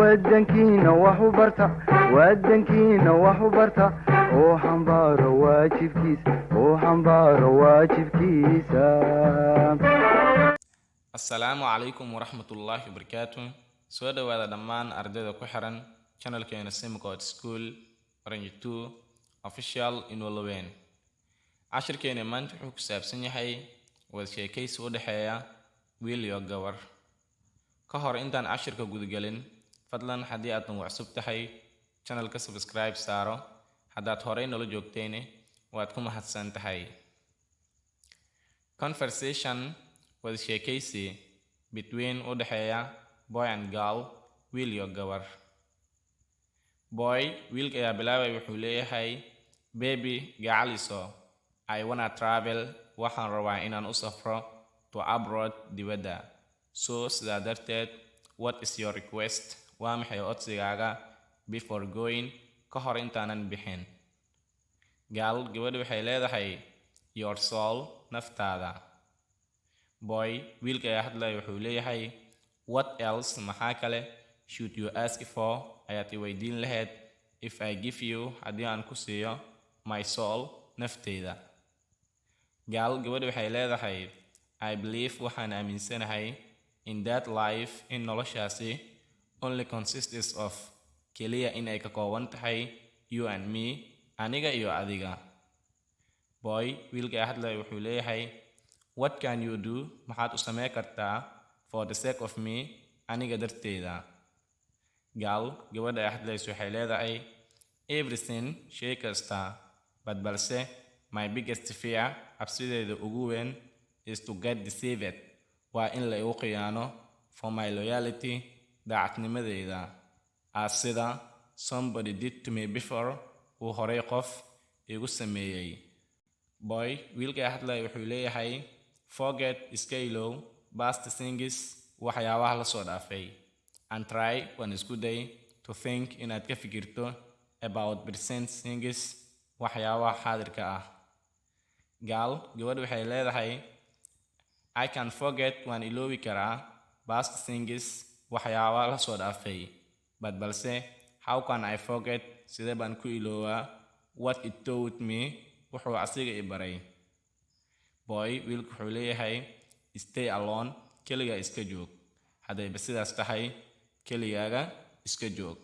wadankiina wax u barta wadankiina wax u barta oo xambaaro waajibkiisa Assalamu alaikum warahmatullahi wabarakatuh. Soo dhawaada dhammaan ardayda ku xiran channelkeena Simcode School Range 2 Official Involvement. Cashirkeena maanta wuxuu ku saabsan yahay wada sheekaysi u dhaxeeya wiil iyo gabar. Ka hor intaan cashirka gudagelin, fadlan haddii aad nagu cusub tahay channelka subscribe saaro. Haddaad horey nala joogtayna waad ku mahadsan tahay. Conversation wada sheekaysi between u dhaxeeya boy and girl, wiil iyo gabar. Boy, wiilka ayaa bilaabay wuxuu leeyahay, baby gacaliso, I wanna travel, waxaan rabaa inaan u safro to abroad dibadda. So sidaa darteed, what is your request? Waa maxay codsigaaga before going, ka hor intaanan bixin? Gabadhu waxay leedahay, your soul, naftaada. Boy, wiilka ayaa hadlaya wuxuu leeyahay, what else, maxaa kale, should you ask for, ayaad i weydiin lahayd, if I give you, haddii aan ku siiyo, my soul, nafteyda. Gabadhu waxay leedahay, I believe, waxaan aaminsanahay, in that life, in noloshaasi, only consists of, keliya in ay ka kooban tahay, you and me, aniga iyo adiga. Boy, wiilka ayaa hadlaya wuxuu leeyahay, what can you do, maxaad u samey kartaa, for the sake of me, aniga darteeda. Gabadha ayaa hadlaysa waxay leedahay, everything, shay kasta, but balse, my biggest fear, cabsideeda ugu weyn, is to get deceived, waa in la igu khiyaano, for my loyalty, daacadnimadeyda, as sida, somebody did to me before, uu horey qof igu sameeyey. Boy, wiilka ayaa hadlaya wuxuu leeyahay, forget, iska ilow, past things, waxyaabaha la soo dhaafay, and try, waan isku day, to think, inaad ka fikirto, about present things, waxyaabaha xaadirka ah. Gabadhu waxay leedahay, I can forget, waan iloobi karaa, past things, waxyaabaha la soo dhaafay, but balse, how can I forget, sidee baan ku iloowaa, what it taught me, wuxuu asiga i baray. Boy, wiilku wuxuu leeyahay, stay alone, keligaa iska joog. Haddayba sidaas tahay, keligaaga iska joog.